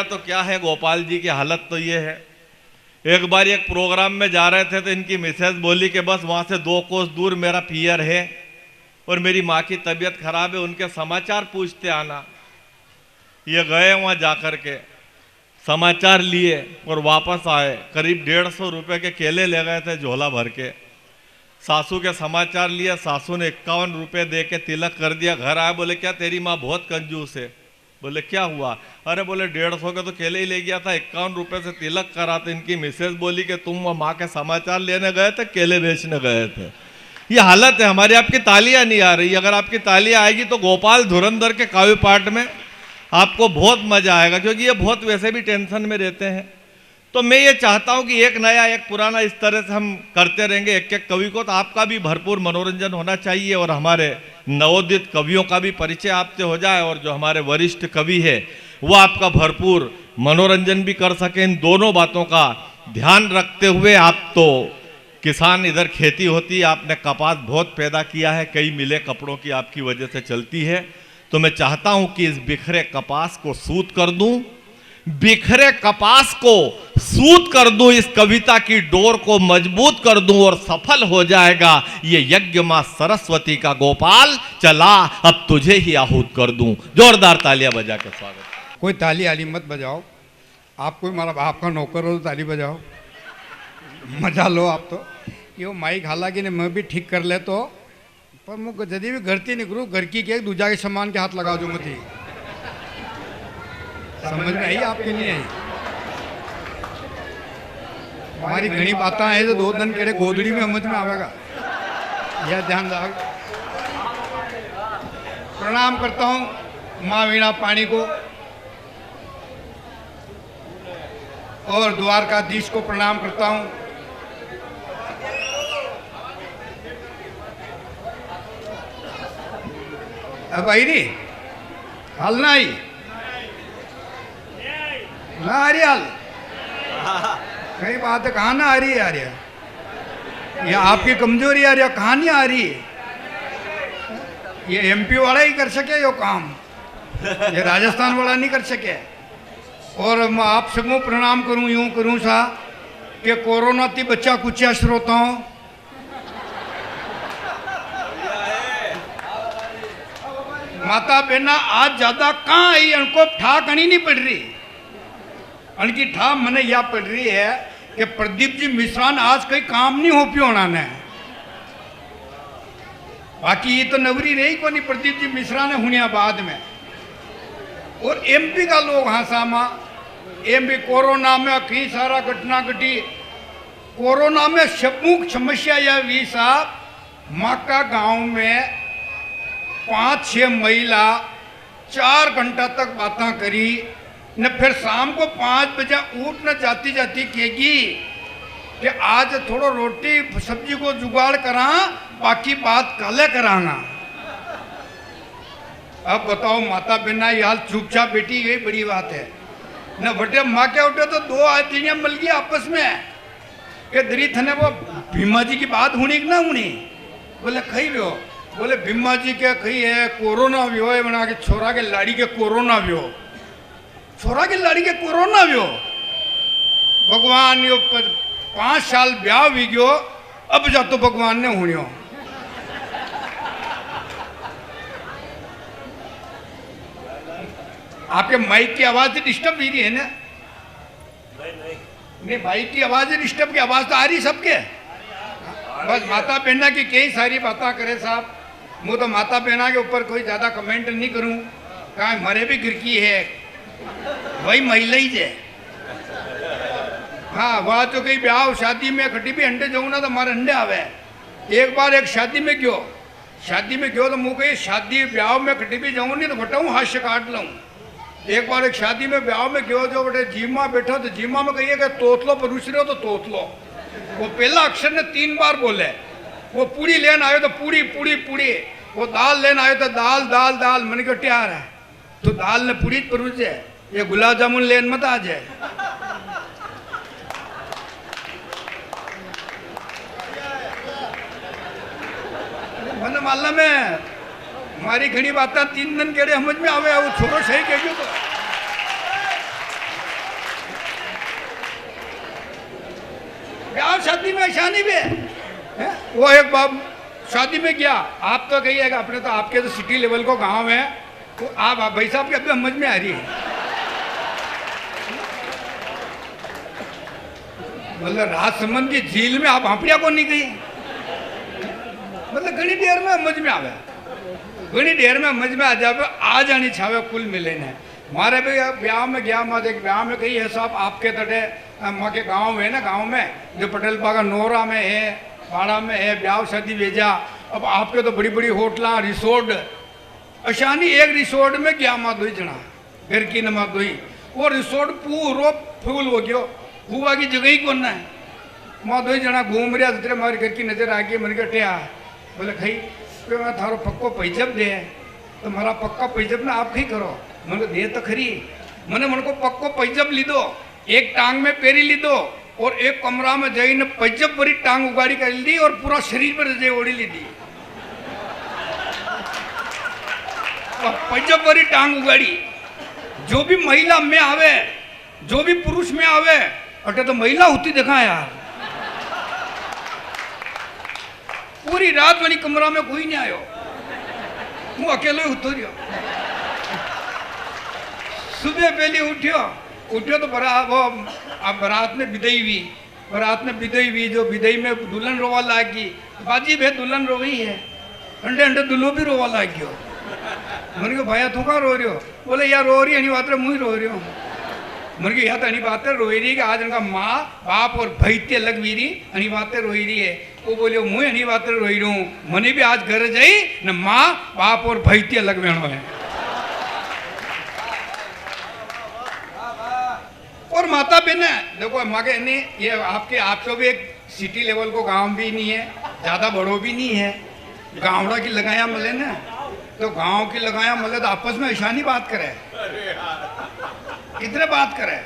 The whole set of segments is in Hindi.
तो क्या है, गोपाल जी की हालत तो ये है। एक बार एक प्रोग्राम में जा रहे थे तो इनकी मिसेज बोली कि बस वहाँ से 2 कोस दूर मेरा पियर है और मेरी माँ की तबीयत खराब है, उनके समाचार पूछते आना। ये गए वहाँ जाकर के समाचार लिए और वापस आए। करीब 150 रुपये के केले ले गए थे झोला भर के। सासू के समाचार लिए, सासू ने 51 रुपये दे के तिलक कर दिया। घर आए, बोले क्या तेरी माँ बहुत कंजूस है। बोले क्या हुआ? अरे बोले 150 के तो केले ही ले गया था, 51 रुपये से तिलक करा। तो इनकी मिसेज बोली कि तुम वो माँ के समाचार लेने गए थे, केले बेचने गए थे। ये हालत है हमारी। आपकी तालियां नहीं आ रही। अगर आपकी तालियां आएगी तो गोपाल धुरंधर के काव्य पाठ में आपको बहुत मजा आएगा, क्योंकि ये बहुत वैसे भी टेंशन में रहते हैं। तो मैं ये चाहता हूं कि एक नया एक पुराना इस तरह से हम करते रहेंगे एक एक कवि को, तो आपका भी भरपूर मनोरंजन होना चाहिए और हमारे नवोदित कवियों का भी परिचय आपसे हो जाए और जो हमारे वरिष्ठ कवि है वो आपका भरपूर मनोरंजन भी कर सकें। इन दोनों बातों का ध्यान रखते हुए, आप तो किसान, इधर खेती होती है, आपने कपास बहुत पैदा किया है, कई मिलें कपड़ों की आपकी वजह से चलती है। तो मैं चाहता हूं कि इस बिखरे कपास को सूत कर दूं, बिखरे कपास को सूत कर दूं, इस कविता की डोर को मजबूत कर दूं और सफल हो जाएगा ये यज्ञ मां सरस्वती का। गोपाल चला अब तुझे ही आहूत कर दूं। जोरदार तालियां बजा के स्वागत। कोई ताली आली मत बजाओ, आप कोई हमारा बाप का नौकर हो तो ताली बजाओ, मजा लो आप। तो यो माइक हालांकि ने मैं भी ठीक कर ले तो, पर मुझे जदी भी घर नहीं करूँ, घर की के दूजा के सामान के हाथ लगा जो मत। समझ में आई आपके लिए? हमारी घनी बातें है तो 2 दिन केड़े गोदड़ी में समझ में आवेगा, यह ध्यान रख। प्रणाम करता हूँ माँ वीणा पाणी को और द्वारकाधीश को प्रणाम करता हूँ। अब आई नहीं हाल ना आई ना आ रही हाल, कई बात है कहाँ ना आ रही है यार, ये आपकी कमजोरी आ रही है, कहाँ नहीं आ रही है। ये एमपी वाला ही कर सके यो काम, ये राजस्थान वाला नहीं कर सके। और मैं आप सबको प्रणाम करूं, यूं करूं सा कि कोरोना ती बच्चा कुछ श्रोताओं, माता बहना आज ज्यादा कहाँ आई, उनको ठा कहीं नहीं पड़ रही। उनकी ठा मैंने यह पड़ रही है कि प्रदीप जी मिश्रान आज कहीं काम नहीं हो पियो ने, बाकी ये तो नवरी रही को नहीं, प्रदीप जी मिश्रा ने हुनिया बाद में। और एमपी का लोग हाँ सामा, एमपी कोरोना में कई सारा घटना घटी। कोरोना में मुख्य समस्या यह हुई साहब, माका गांव में 5-6 महिला 4 घंटा तक बातें करी न, फिर शाम को 5 बजे उठ न जाती जाती कहेगी कि आज थोड़ा रोटी सब्जी को जुगाड़ करा, बाकी बात कल कराना। अब बताओ माता बहना ये हाल, चुपचाप बेटी गई बड़ी बात है न। बटे माँ क्या उठे तो 2 आदमियाँ मिल गई आपस में कि दरी थने वो भीमा जी की बात होनी कि ना होनी। बोले खई व्यो, बोले भीमा जी के खई है कोरोना व्यो है, बना के छोरा के लाड़ी के कोरोना व्यो, छोरा के लाड़ी के कोरोना व्यो। भगवान यो 5 साल ब्याह भी गयो, अब जा तो भगवान ने होनियो। आपके माइक की आवाज डिस्टर्ब ही रही है ना? नहीं माइक की आवाज डिस्टर्ब की आवाज तो आ रही सबके। बस माता बहना की कई सारी बातें करे साहब, मैं तो माता बहना के ऊपर कोई ज्यादा कमेंट नहीं करूं, कहा मरे भी गिरकी है वही महिला ही है। हाँ वह तो कहीं ब्याह शादी में खटी भी अंडे जाऊँ ना तो हमारे अंडे आवे। एक बार एक शादी में गयो तो मुँह कही शादी ब्याह में खटी भी जाऊँ नहीं तो बटाऊँ हाथ काट लूँ। एक बार एक शादी में ब्याह में गयो जो बटे जीमा बैठो तो जीमा में कहिए कि तोतलो परूस रहे हो तो तोतलो। वो पहला अक्षर ने 3 बार बोले। वो पूड़ी लेन आयो तो पूड़ी पूड़ी पूड़ी, वो दाल लेन आयो तो दाल दाल दाल। मैंने कहा तैयार है तो दाल ने पूड़ी परूस जाए, ये गुलाब जामुन लेन मत आ जाए। मैंने मालूम में हमारी घनी बातें 3 दिन केड़े समझ में आवे, वो छोरो सही कह तो शादी में शादी में है? वो एक बाप शादी में गया, आप तो कहिएगा अपने तो आपके तो सिटी लेवल को गांव है, तो आप भाई साहब के अभी समझ में आ रही है, मतलब राजसमंद की झील में आप हाँपड़िया को नहीं गई, मतलब घनी देर में समझ में आवे, घनी देर में समझ में आ जावे, आ जानी छावे कुल मिले ने। मारे भी ब्याह में गया, मैं देख ब्याह में कही है साहब आपके तटे माँ के गाँव है ना, गाँव में जो पटेल बागा नोरा में है, पाड़ा में है, ब्याह शादी भेजा। अब आपके तो बड़ी बड़ी होटला रिसोर्ट, अशानी एक रिसोर्ट में गया माँ दो जना घर की न माँ दो, वो रिसोर्ट पूरा फूल हो गयो, हुआ की जगह ही कौन है, माँ दो जना घूम रहा तेरे हमारे घर की नजर आ गई, मैंने कहा बोले खाई तो मैं थारो पक्को पैजब दे, तो मारा पक्का पैजब ना आप ही करो, मैंने दे तो खरी, मैंने मन को पक्को पैजब ली दो, एक टांग में पेरी ली दो और एक कमरा में जाई ने पैजब भरी टांग उगाड़ी कर दी और पूरा शरीर पर रजाई ओढ़ी ली दी, पैजब भरी टांग उगाड़ी। जो भी महिला में आवे, जो भी पुरुष में आवे, अटे तो महिला होती देखा यार, पूरी रात वाली कमरा में कोई नहीं आयो, मैं अकेले उतरियो। सुबह पहले उठियो तो बारात में विदाई हुई, बारात में विदाई हुई, जो विदाई में दुल्हन रोवा लागी, बाजी भे दुल्हन रो गई है, अंडे अंडे दुल्हो भी रोवा लाग गयो। मैंने कहा भाया तू कहाँ रो रही हो, बोले यार रो रही है, बात मुँह रो रही हूँ। मैंने कहा यार अनी बातें रोई रही है कि आज उनका माँ बाप और भैते लग भी रही, अनी बातें रोई रही है। वो बोले मुँह अनी बातें रोई रही हूँ, मैंने भी आज घर जाई न माँ बाप और भैते लग वेणो है। और माता बहन देखो मगे नहीं, ये आपके आपको भी एक सिटी लेवल को गांव भी नहीं है, ज़्यादा बड़ो भी नहीं है, गाँवड़ा की लगाया मले ना, तो गांव की लगाया मले तो आपस में ऐसा नहीं बात करे, कितने बात करे,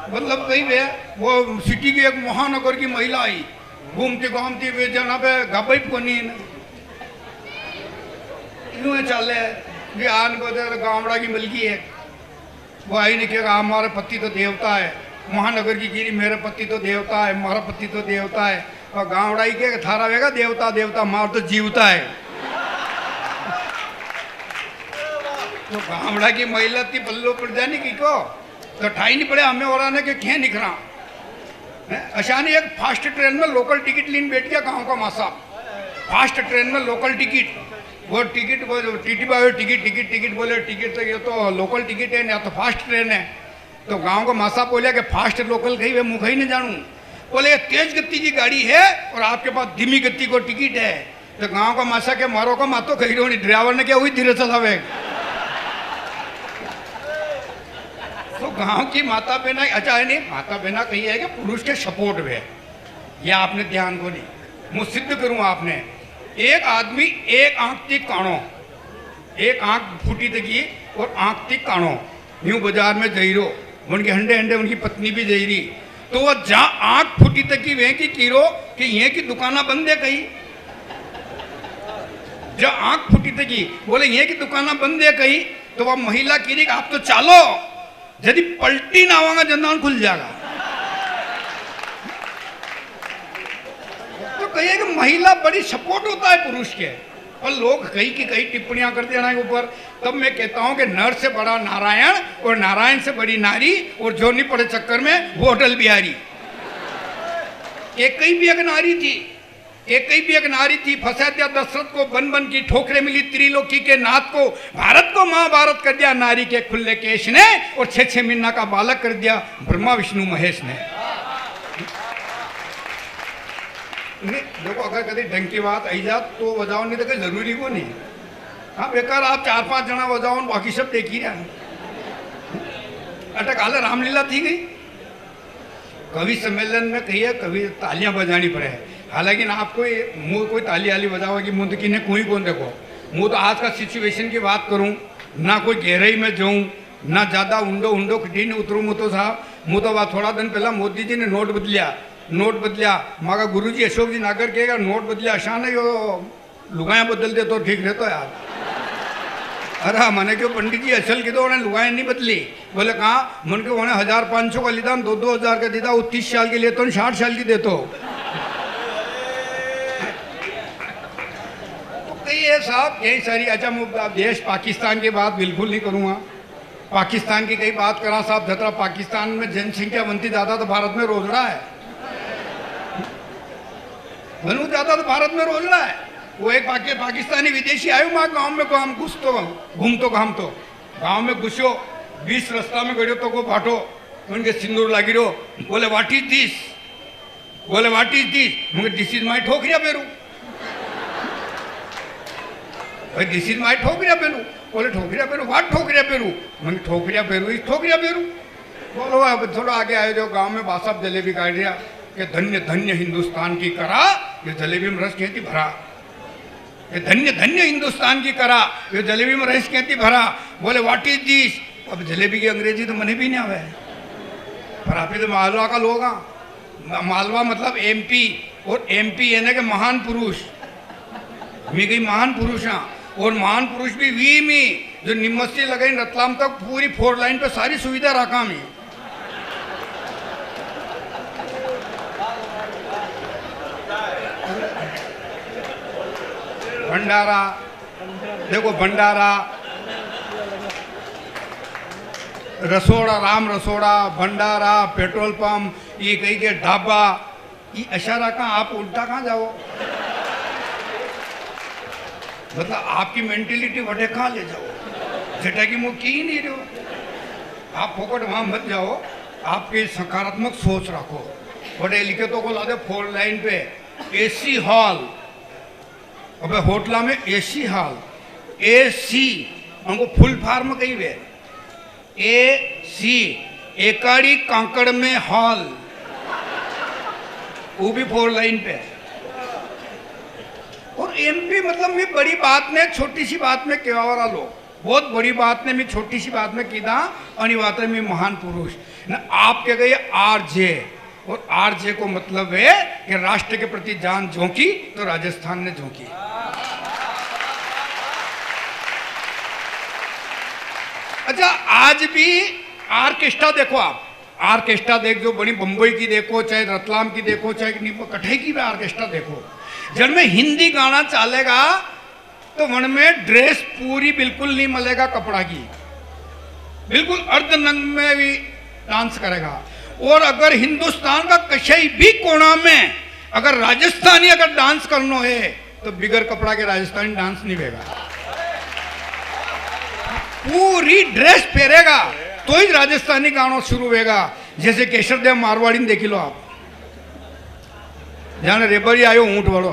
मतलब कहीं वे वो सिटी की एक महानगर की महिला आई घूमती घूमती वे जना पे गबई को नहीं यूँ चले ये आन को गाँवड़ा की मिलगी है, वो आई ने कहा हमारा पति तो देवता है, महानगर की गिरी मेरा पति तो देवता है, हमारा पति तो देवता है, और गाँवड़ाई के थारा वेगा देवता देवता मार तो जीवता है। तो गाँवड़ा की महिला थी बल्लो पड़ जाने की को तो ठाई नहीं पड़े हमें और आने के क्या निकला अशानी एक फास्ट ट्रेन में लोकल टिकट लीन बैठ गया गाँव का मासा, फास्ट ट्रेन में लोकल टिकट, वो टिकट वो टीटी बाबू टिकट टिकट टिकट बोले टिकट तो ये तो लोकल टिकट है या तो फास्ट ट्रेन है, तो गांव का मासा बोला कि फास्ट लोकल कहीं वे मुँह ही नहीं जानूँ, बोले ये तेज गति की गाड़ी है और आपके पास धीमी गति को टिकट है, तो गांव का मासा के मारो का मातो कही रहो नहीं, ड्राइवर ने क्या हुई धीरे चलावे। तो गांव की माता बहना अच्छा है नहीं, माता बहना कही है कि पुरुष के सपोर्ट में, यह आपने ध्यान को नहीं, मैं सिद्ध करूँ आपने, एक आदमी एक आंख थी काणो, एक आंख फूटी तकी और आंख थी काणो, यूं बाजार में जई रो, उनके हंडे हंडे उनकी पत्नी भी जई रही, तो वह जहाँ आंख फूटी तकी वे की कीरो कि ये की दुकाना बंद है कहीं, जहाँ आंख फूटी तकी बोले ये की दुकाना बंद है कहीं, तो वह महिला की आप तो चालो, यदि पलटी ना होगा जंदान खुल जाएगा। तो कहिए कि महिला बड़ी सपोर्ट होता है पुरुष के, और लोग कई की कई टिप्पणियां कर देना के ऊपर, तब मैं कहता हूं कि नर से बड़ा नारायण और नारायण से बड़ी नारी, और जो नहीं पड़े चक्कर में वो अटल बिहारी। एक भी एक नारी थी, एक भी एक नारी थी, फंसा दिया दशरथ को, बन बन की ठोकरें मिली त्रिलोकी के नाथ को, भारत को महाभारत कर दिया नारी के खुले केश ने, और 6-6 महीना का बालक कर दिया ब्रह्मा विष्णु महेश ने। नहीं देखो अगर कभी ढंग की बात आई जात तो बजाओ, नहीं तो कोई जरूरी को नहीं, हाँ बेकार आप 4-5 जना बजाओ, बाकी सब देख ही रहे। अटक हाल रामलीला थी गई, कवि सम्मेलन में कहिए कवि तालियां बजानी पड़े, हालांकि ना आपको मुँह कोई ताली आली बजाओगी, मुँह तो किन्हें कोई कौन देखो, मुँह तो आज का सिचुएशन की बात करूँ, ना कोई गहराई में जाऊँ, ना ज़्यादा उंडो उंडो खटी नहीं उतरूँ। मुँह तो साहब मुँह तो बात थोड़ा दिन पहला मोदी जी ने नोट बदलिया, मागा गुरु जी अशोक जी नागर कहेगा नोट बदलिया, आसान है यो लुगाया बदल दे तो ठीक रहता यार। अरे मैंने क्यों पंडित जी असल की तो उन्हें लुगाई नहीं बदली। बोले कहाँ? मन के उन्हें 1500 का लीदा, 2-2 हज़ार का दीदा, वो 30 साल के लिए तो 60 साल की देते हो। तो कई है साहब यही सारी। अच्छा मैं देश पाकिस्तान की बात बिल्कुल नहीं करूँगा। पाकिस्तान की कई बात करा साहब, जतरा पाकिस्तान में जनसंख्या बनती ज़्यादा तो भारत में रोजड़ा है। बनू ज़्यादा तो भारत में रोजड़ा है। वो एक पाकिस्तानी विदेशी आयो वहाँ गाँव में, हम घुस तो घूम तो हम तो गाँव में घुसो, 20 रास्ता में गड़ो तो को बांटो, उनके सिंदूर लागी रो। बोले व्हाट इज दिस? बोले व्हाट इज दिस? मुझे दिस इज माई ठोकरिया पेरू। भाई दिस इज माई ठोकरिया पेरू। बोले ठोकरिया पेरू? व्हाट ठोकरिया पेरू? मैंने ठोकरिया पेरू इस ठोकरिया पेरू। बोलो अब थोड़ा आगे आए जो गाँव में बासाब जलेबी काट दिया कि धन्य धन्य हिंदुस्तान की करा, ये जलेबी में रस कहती भरा। ये धन्य धन्य हिंदुस्तान की करा, ये जलेबी में रस कहती भरा। बोले व्हाट इज दिस? अब जलेबी की अंग्रेजी तो मने भी नहीं आवे, पर आप ही तो मालवा का लोग हैं। मालवा मतलब एमपी, और एमपी है ना कि महान पुरुष। मैं कई महान पुरुष हैं, और महान पुरुष भी वी में जो निम्मत से लगाई रतलाम तक पूरी 4 लाइन पे सारी सुविधा रखा में। भंडारा देखो, भंडारा, रसोड़ा, राम रसोड़ा, भंडारा, पेट्रोल पंप, ये कहीं के ढाबा, ये इशारा कहाँ? आप उल्टा कहाँ जाओ? मतलब आपकी मेंटेलिटी वटे कहाँ ले जाओ? जेटा की मुँह की ही नहीं रहो। आप फोकट वहाँ मत जाओ, आपकी सकारात्मक सोच रखो। वटे लिखे तो को ला दे 4 लाइन पे एसी हॉल। अबे होटला में एसी हॉल, एसी हमको फुल फार्म कही वे, एसी एकाड़ी कांकड़ में हॉल, वो भी 4 लाइन पे। और एमपी मतलब मैं बड़ी बात ने छोटी सी बात में केवा वाला लोग, बहुत बड़ी बात ने मैं छोटी सी बात में कीदा अनिवार्य में महान पुरुष न। आप क्या गए आरजे, और आरजे को मतलब है कि राष्ट्र के प्रति जान झोंकी तो राजस्थान ने झोंकी। अच्छा आज भी आर्केस्ट्रा देखो, आप आर्केस्ट्रा देख, जो बड़ी बम्बई की देखो, चाहे रतलाम की देखो, चाहे कठे की भी आर्केस्ट्रा देखो, जब में हिंदी गाना चलेगा तो मन में ड्रेस पूरी बिल्कुल नहीं मिलेगा कपड़ा की, बिल्कुल अर्धनंग में भी डांस करेगा। और अगर हिंदुस्तान का कहीं भी कोना में अगर राजस्थानी अगर डांस करना है तो बिगर कपड़ा के राजस्थानी डांस नहीं होगा, पूरी ड्रेस पहनेगा तो ही राजस्थानी गाना शुरू होगा। जैसे केशर देव मारवाड़ी ने देख लो आप, जाने रेबरी आयो ऊंट वालों,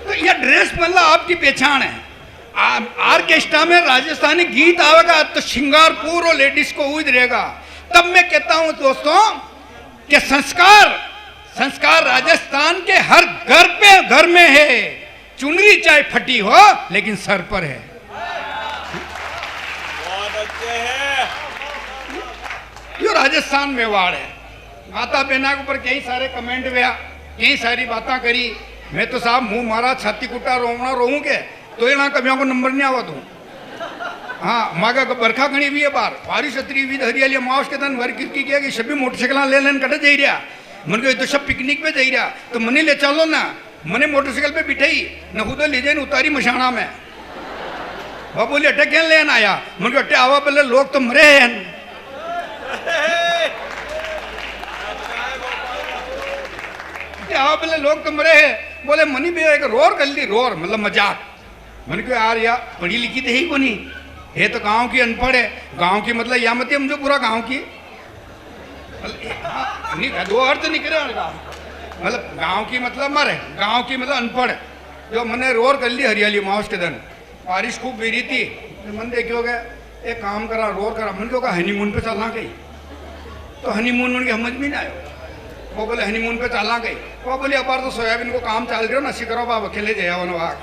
तो यह ड्रेस मतलब आपकी पहचान है। आर्केस्ट्रा में राजस्थानी गीत आएगा तो श्रृंगारपुर और लेडीज को उद रहेगा। तब मैं कहता हूं दोस्तों कि संस्कार राजस्थान के हर घर में है। चुनरी चाहे फटी हो लेकिन सर पर है। बहुत अच्छे हैं। यो राजस्थान मेवाड़ है। माता बहना के ऊपर कई सारे कमेंट हुआ, कई सारी बातें करी। मैं तो साहब मुंह मारा छाती कुटा रोवना रोऊं के तो यहाँ कभी को नंबर नहीं आवा तू। हाँ मागा बरखा घनी हुई है, बार बारिश अतरी हुई, हरियाली माउस के दिन भर किसकी किया कि सभी मोटरसाइकिल ले लेन कटे जा रहा। मन को तो सब पिकनिक पे जा रहा, तो मने ले चलो ना। मने मोटरसाइकिल पे बिठाई न खुद ले जाए उतारी मशाना में। वह बोली अट्टे क्या लेन आया? मन को अट्टे आवा पहले लोग तो मरे हैं। आवा पहले लोग तो मरे हैं। बोले मनी भी एक रोर कर ली, रोर मतलब मजाक। मन को यार या पढ़ी लिखी तो ही को नहीं है, तो गांव की अनपढ़ है। गांव की मतलब या मत मुझे पूरा गांव की नहीं, दो अर्थ निकले मतलब गांव की मतलब मर है, गांव की मतलब अनपढ़। जो मैंने रोर कर ली हरियाली माउस के दिन, बारिश खूब गिरी थी। मन देखियो गया एक काम करा, रोर करा। मन को कहा हनीमून पे चलना गई, तो हनीमून मन की समझ में नहीं आयो। वो बोले हनीमून पे चलना गई। वो बोले अब तो सोयाबीन को काम चल रहे हो ना, करो बाप अकेले जाया वाग।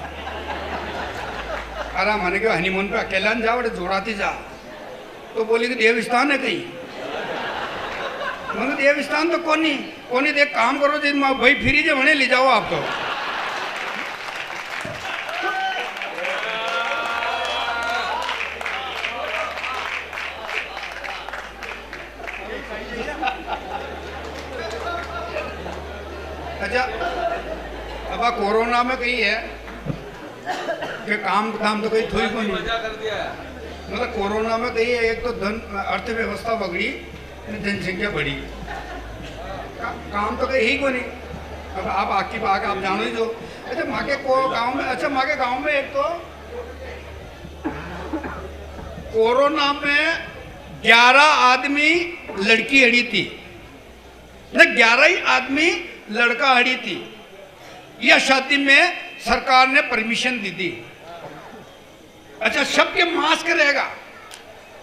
अरे मैंने क्यों हनीमून पे अकेला न जाओ, जोड़ाती जा। तो बोली कि देवस्थान है कहीं। मैंने देवस्थान तो कौन नहीं, एक काम करो जी भाई फ्री जे वने ले जाओ आप। तो बाबा कोरोना में कही है कि काम धाम तो कहीं थोड़ी कोई मजा कर दिया है। मतलब कोरोना में कही है एक तो धन अर्थव्यवस्था बगड़ी, जनसंख्या बढ़ी, काम तो कहीं ही को नहीं। अब आप आपकी बात आप जानो ही जो। अच्छा माँ के गाँव में, अच्छा माँ के गाँव में एक तो कोरोना में 11 आदमी लड़की अड़ी थी, 11 ही आदमी लड़का अड़ी थी। यह शादी में सरकार ने परमिशन दी थी। अच्छा सबके मास्क रहेगा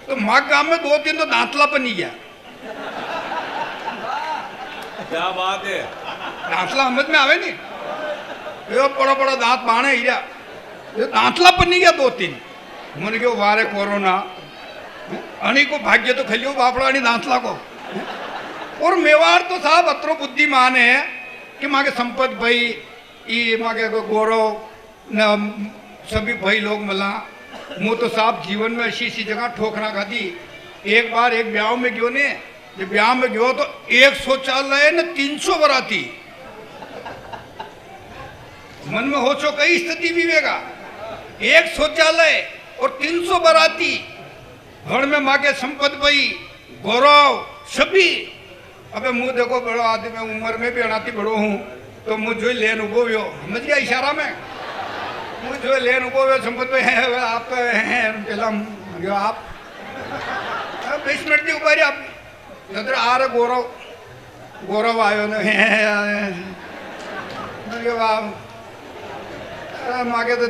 तो माँ गांव में 2-3 तो दांतला बन ही गया। क्या बात है। दांतला समझ में आवे नहीं, ये बड़ा बड़ा दांत बाणे ही दांतला बन ही गया 2-3। मन के वारे कोरोना अणी को भाग्य तो खलियो बापड़ा अणी दांतला को। और मेवाड़ तो साहब अत्रो बुद्धिमान है कि माँ के संपत भाई ये माँ के गौरव न सभी भाई लोग मला मुँह तो साहब जीवन में ऐसी जगह ठोकरा खाती। एक बार एक ब्याह में गयो ने, जब ब्याह में गयो तो 1 शौचालय न 300 बराती। मन में हो चो कई स्थिति विवेगा, 1 शौचालय और 300 बराती। घर में माँ के संपत भाई गौरव सभी। अबे मुँह देखो बड़ो आदमी, उम्र में भी अनाती बड़ो हूँ तो मुझ जो लेन उबो व्यो, समझ गया इशारा में। मुझ जो लेन उबो व्यो संपत भाई है आप तो हैं पहला आप 20 मिनट की ऊपर आप जत्र आ रहे गौरव आयो न मागे तो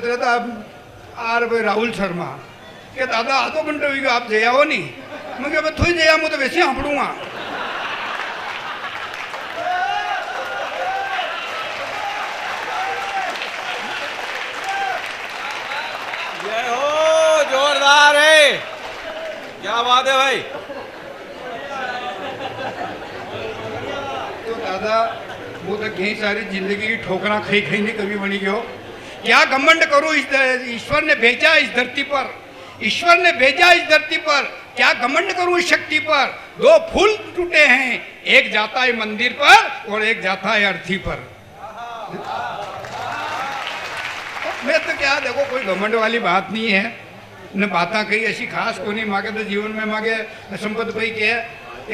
आ रहे भाई राहुल शर्मा के दादा आधो घंटे हुई आप जया हो नहीं। मैं क्या थोड़ी जया मुझे तो वैसे हाँपड़ूंगा। जय हो, जोरदार है, क्या बात है भाई। तो दादा वो तो कई सारी जिंदगी की ठोकरा खई खई नहीं कभी बनी गयो। क्या घमंड करूं, ईश्वर ने भेजा इस धरती पर, ईश्वर ने भेजा इस धरती पर, क्या घमंड करूं इस शक्ति पर। 2 फूल टूटे हैं, एक जाता है मंदिर पर और एक जाता है अर्थी पर। मैं तो क्या देखो कोई घमंड वाली बात नहीं है न, बातें कही ऐसी खास को नहीं। मांगे तो जीवन में मांगे संपत भाई के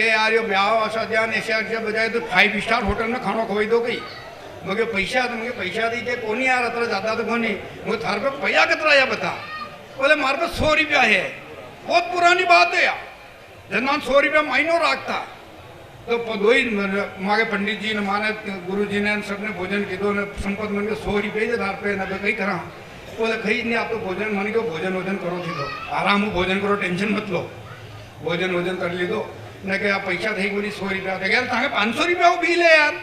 यार यो ब्याह शादियान ऐसे बजाय तो 5 स्टार होटल में खाना खवाई दो गई। मुझे पैसा तो मुझे पैसा दी के कौन यार अतर ज़्यादा तो कौन। मुझे थार पे पैसा कितना या बता। बोले मारे पे 100 रुपया है, बहुत पुरानी बात है यार, जन्मान 100 रुपया महीनों रखता। तो दो ही मांगे पंडित जी ने माने गुरु जी ने सबने भोजन की दो संपत मन के 100 रुपये धार पे न कहीं करा। बोले कहीं नहीं आप तो भोजन मन के भोजन वोजन करो थी, तो आराम हो भोजन करो, टेंशन मत लो, भोजन वोजन कर ली दो न के आप पैसा थी बोली 100 रुपया थे यार 500 रुपया वो बिल है यार।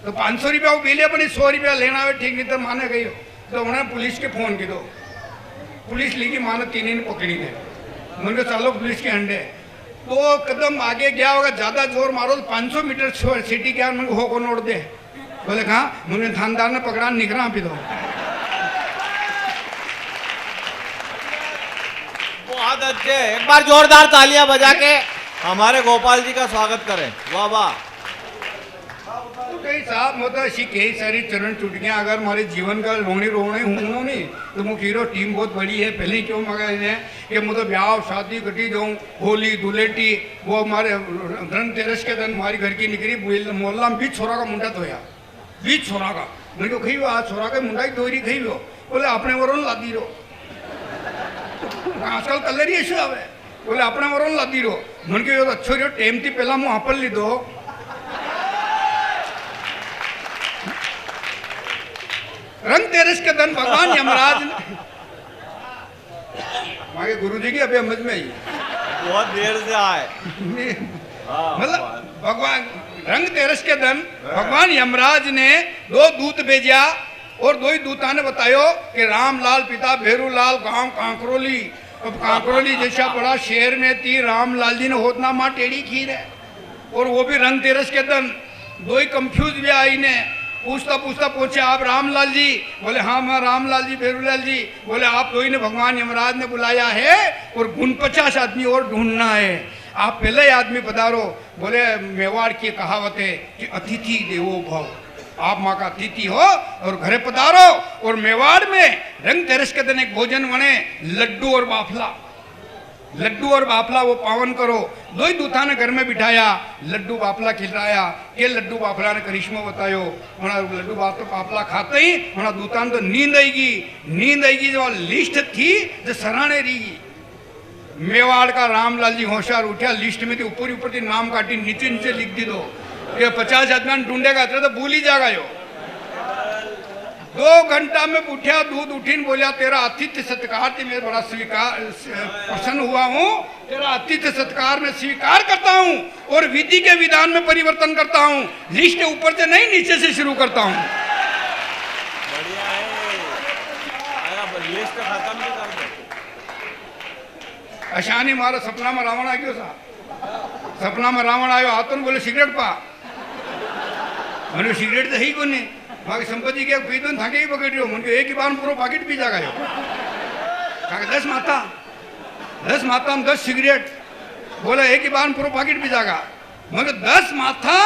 तो 500 रुपया वो बिल है पर 100 रुपया लेना है ठीक नहीं तो माने गई। तो उन्होंने पुलिस के फोन की दो, पुलिस ली की माने 3 ही पकड़ी थे। मन के चलो पुलिस के अंडे 2 कदम आगे गया होगा, ज्यादा जोर मारो तो 500 मीटर सिटी क्या मन को हो को नोट दे। बोले कहा मुझे थानदार ने पकड़ा निकरा पी दो। बहुत अच्छे, एक बार जोरदार तालियां बजा के हमारे गोपाल जी का स्वागत करें। वाह वाह। तो कई साहब मतलब ऐसी कई सारी चरण चुटकियाँ अगर हमारे जीवन का रोने हूँ नहीं तो मुझे टीम बहुत बड़ी है। पहले ही क्यों मगाए हैं कि मतलब ब्याह शादी कटी जाऊँ, होली दुलेटी वो हमारे धनतेरस के दिन हमारी घर की निकली मोहल्ला में 20 छोरा का मुंडा धोया, 20 छोरा का। मेरे को खी आज छोरा का मुंडा ही दोहरी खी वो। बोले अपने वरों लादी रो, आजकल कलर ही ऐसे आवे। बोले अपने वरों लादी रो मन के अच्छो जो टेम थी पहला मुँह आपल ली दो। रंग तेरस के दिन भगवान यमराज ने हमारे गुरु जी की अभी समझ में आई, बहुत देर से आए। मतलब भगवान रंग तेरस के दिन भगवान यमराज ने 2 दूत भेजा और 2 ही दूता ने बतायो कि रामलाल पिता भेरूलाल गांव कांकरोली। अब कांकरोली जैसा बड़ा शहर में थी, रामलाल जी ने होतना माँ टेढ़ी खीर है और वो भी रंग तेरस के दिन। 2 ही कंफ्यूज भी आई ने पूछता पूछता पूछे आप रामलाल जी। बोले हाँ मैं रामलाल जी भेरूलाल जी। बोले आप 2 ही ने भगवान यमराज ने बुलाया है और 49 आदमी और ढूंढना है, आप पहले आदमी पधारो। बोले मेवाड़ की कहावत है कि अतिथि देवो भव, आप माँ का अतिथि हो और घरे पधारो। और मेवाड़ में रंग तेरस के दिन एक भोजन बने, लड्डू और बाफला। लड्डू और बाफला वो पावन करो। दो ही दूता ने घर में बिठाया, लड्डू बाफला खिलाया। ये लड्डू बाफला ने करिश्मा बतायो। हमारा लड्डू बाफला खाते ही हमारा दूता ने तो नींद आएगी जो लिस्ट थी जो सराहने रही। मेवाड़ का रामलाल जी होशियार उठा, लिस्ट में थी ऊपर थी नाम काटी, नीचे लिख दी दो कि 50 आदमी ढूंढेगा तो भूल ही जाएगा यो। 2 घंटा में उठा, दूध उठीन बोलिया तेरा आतिथ्य सत्कार थी, मैं बड़ा प्रसन्न हुआ हूँ। तेरा आतिथ्य सत्कार में स्वीकार करता हूँ और विधि के विधान में परिवर्तन करता हूँ। लिस्ट ऊपर से नहीं नीचे से शुरू करता हूँ। बढ़िया है, लिस्ट खत्म नहीं कर दो। अशानी मारा सपना में रावण आ गयो सा। सपना में रावण आयो, हाथों बोले सिगरेट पा। मैंने सिगरेट तो है ही को नहीं, बाकी संपत्ति के पी दो थाके ही पकड़ रही हो। मुझे एक ही बार पूरा पैकेट पी जाएगा। 10 माथा में 10 सिगरेट, बोला एक ही बार पूरा पैकेट पी जाएगा। मगर 10 माथा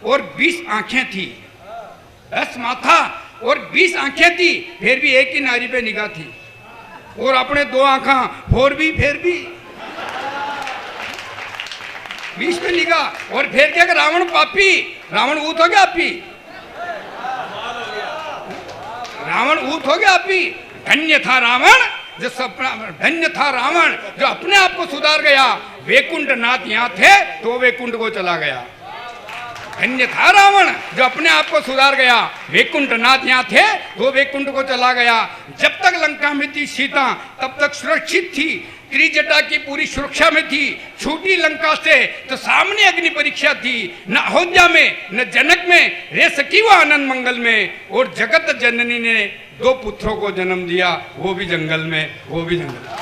और 20 आंखें थी। 10 माथा और 20 आंखें थी, फिर भी एक ही नारी पे निगाह थी। और अपने 2 आंखा फोर भी फिर भी 20 पे निगाह। और फिर क्या रावण पापी, रावण ऊत हो गया आपी, रावण ऊत हो गया आपी। धन्य था रावण जो सपना, धन्य था रावण जो अपने आप को सुधार गया। वैकुंठ नाथ यहाँ थे तो वैकुंठ को चला गया। धन्य था रावण जो अपने आप को सुधार गया। वैकुंठ नाथ यहाँ थे तो वैकुंठ को चला गया। जब तक लंका में थी सीता तब तक सुरक्षित थी, त्रिजटा की पूरी सुरक्षा में थी। छूटी लंका से तो सामने अग्नि परीक्षा थी। न अयोध्या में न जनक में रह सकी वो आनंद मंगल में। और जगत जननी ने 2 पुत्रों को जन्म दिया, वो भी जंगल में, वो भी जंगल में।